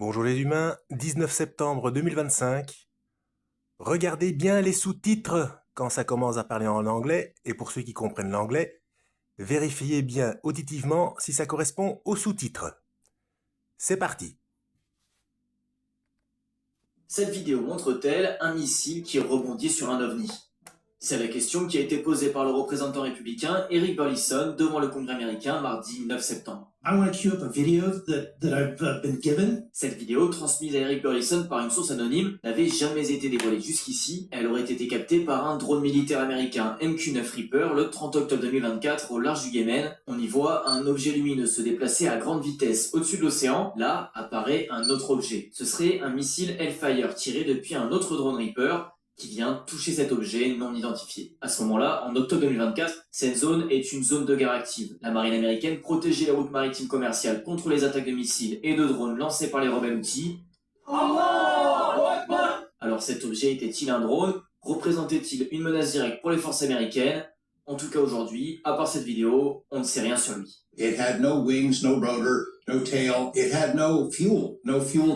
Bonjour les humains, 19 septembre 2025. Regardez bien les sous-titres quand ça commence à parler en anglais, et pour ceux qui comprennent l'anglais, vérifiez bien auditivement si ça correspond aux sous-titres. C'est parti. Cette vidéo montre-t-elle un missile qui rebondit sur un ovni? C'est la question qui a été posée par le représentant républicain Eric Burlison devant le Congrès américain mardi 9 septembre. I want to queue up a video that I've been given. Cette vidéo, transmise à Eric Burlison par une source anonyme, n'avait jamais été dévoilée jusqu'ici. Elle aurait été captée par un drone militaire américain MQ-9 Reaper le 30 octobre 2024 au large du Yémen. On y voit un objet lumineux se déplacer à grande vitesse au-dessus de l'océan. Là apparaît un autre objet. Ce serait un missile Hellfire tiré depuis un autre drone Reaper qui vient toucher cet objet non identifié. À ce moment-là, en octobre 2024, cette zone est une zone de guerre active. La marine américaine protégeait les routes maritimes commerciales contre les attaques de missiles et de drones lancés par les rebelles Houthis. Alors cet objet était-il un drone? Représentait-il une menace directe pour les forces américaines? En tout cas aujourd'hui, à part cette vidéo, on ne sait rien sur lui. It had no wings, no rotor, no tail. It had no fuel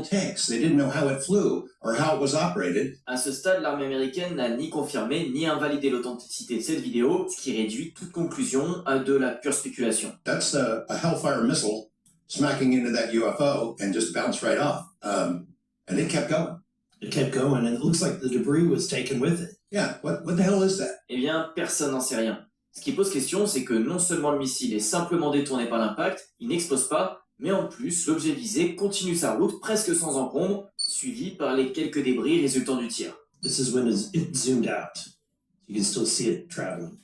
tanks. They didn't know how it flew or how it was operated. À ce stade, l'armée américaine n'a ni confirmé ni invalidé l'authenticité de cette vidéo, ce qui réduit toute conclusion à de la pure spéculation. That's a Hellfire missile smacking into that UFO and just bounced right off. And it kept going. It kept going, and it looks like the debris was taken with it. Yeah, what the hell is that? Eh bien, personne n'en sait rien. Ce qui pose question, c'est que non seulement le missile est simplement détourné par l'impact, il n'explose pas, mais en plus, l'objet visé continue sa route presque sans encombre, suivi par les quelques débris résultant du tir. This is when it zoomed out. You can still see it traveling.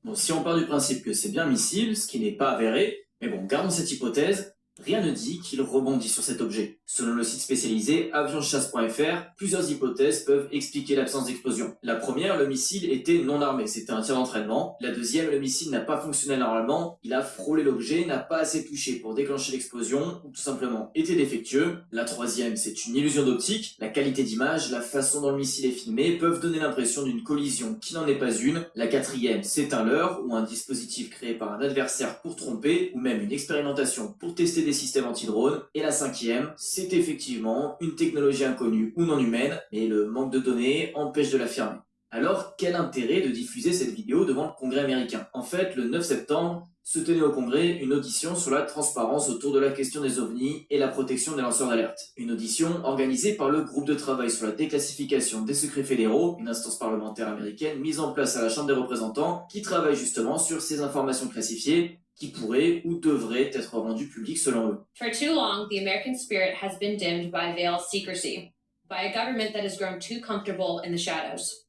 Bon, si on part du principe que c'est bien un missile, ce qui n'est pas avéré, mais bon, gardons cette hypothèse, rien ne dit qu'il rebondit sur cet objet. Selon le site spécialisé avionschasse.fr, plusieurs hypothèses peuvent expliquer l'absence d'explosion. La première, le missile était non armé, c'était un tir d'entraînement. La deuxième, le missile n'a pas fonctionné normalement, il a frôlé l'objet, n'a pas assez touché pour déclencher l'explosion, ou tout simplement était défectueux. La troisième, c'est une illusion d'optique. La qualité d'image, la façon dont le missile est filmé peuvent donner l'impression d'une collision qui n'en est pas une. La quatrième, c'est un leurre, ou un dispositif créé par un adversaire pour tromper, ou même une expérimentation pour tester des systèmes anti-drones. Et la cinquième, c'est effectivement une technologie inconnue ou non humaine, mais le manque de données empêche de l'affirmer. Alors, quel intérêt de diffuser cette vidéo devant le Congrès américain? En fait, le 9 septembre, se tenait au Congrès une audition sur la transparence autour de la question des ovnis et la protection des lanceurs d'alerte. Une audition organisée par le groupe de travail sur la déclassification des secrets fédéraux, une instance parlementaire américaine mise en place à la Chambre des représentants, qui travaille justement sur ces informations classifiées qui pourraient ou devraient être rendues publiques selon eux. For too long, the American spirit has been dimmed by veiled secrecy, by a government that has grown too comfortable in the shadows,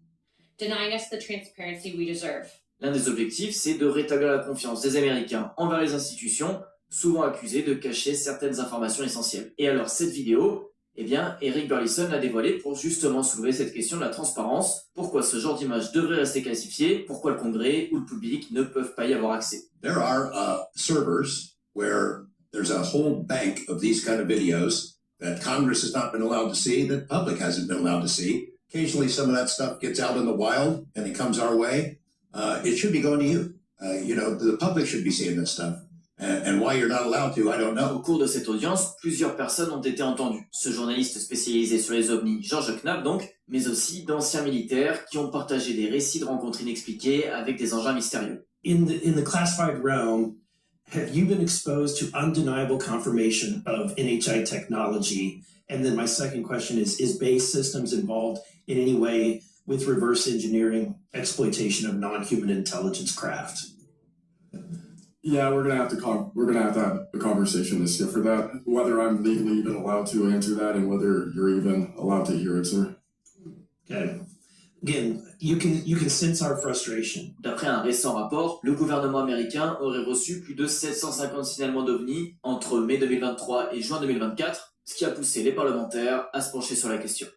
denying us the transparency we deserve. L'un des objectifs, c'est de rétablir la confiance des Américains envers les institutions, souvent accusées de cacher certaines informations essentielles. Et alors, cette vidéo, eh bien, Eric Burlison l'a dévoilée pour justement soulever cette question de la transparence. Pourquoi ce genre d'image devrait rester classifié? Pourquoi le Congrès ou le public ne peuvent pas y avoir accès? There are servers where there's a whole bank of these kind of videos that Congress has not been allowed to see, that the public hasn't been allowed to see. Occasionally, some of that stuff gets out in the wild and it comes our way. It should be going to you. The public should be seeing this stuff. And why you're not allowed to, I don't know. Au cours de cette audience, plusieurs personnes ont été entendues. Ce journaliste spécialisé sur les ovnis, George Knapp donc, mais aussi d'anciens militaires qui ont partagé des récits de rencontres inexpliquées avec des engins mystérieux. In the classified realm, have you been exposed to undeniable confirmation of NHI technology? And then my second question is BAE Systems involved in any way with reverse engineering exploitation of non-human intelligence craft? Yeah, we're gonna have to have a conversation this year for that. Whether I'm legally even allowed to answer that, and whether you're even allowed to hear it, sir. Okay. Again, you can sense our frustration. D'après un récent rapport, le gouvernement américain aurait reçu plus de 750 signalements d'ovnis entre mai 2023 et juin 2024, ce qui a poussé les parlementaires à se pencher sur la question.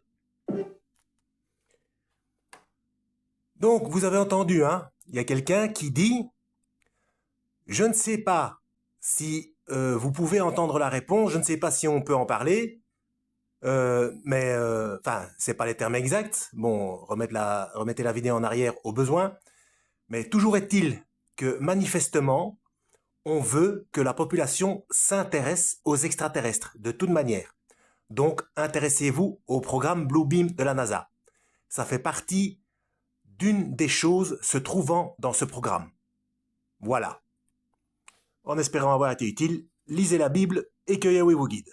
Donc, vous avez entendu, hein? Il y a quelqu'un qui dit « Je ne sais pas si vous pouvez entendre la réponse, je ne sais pas si on peut en parler, mais c'est pas les termes exacts. Bon, remettez la vidéo en arrière au besoin. Mais toujours est-il que manifestement, on veut que la population s'intéresse aux extraterrestres, de toute manière. Donc, intéressez-vous au programme Bluebeam de la NASA. Ça fait partie d'une des choses se trouvant dans ce programme. Voilà. En espérant avoir été utile, lisez la Bible et que Yahweh vous guide.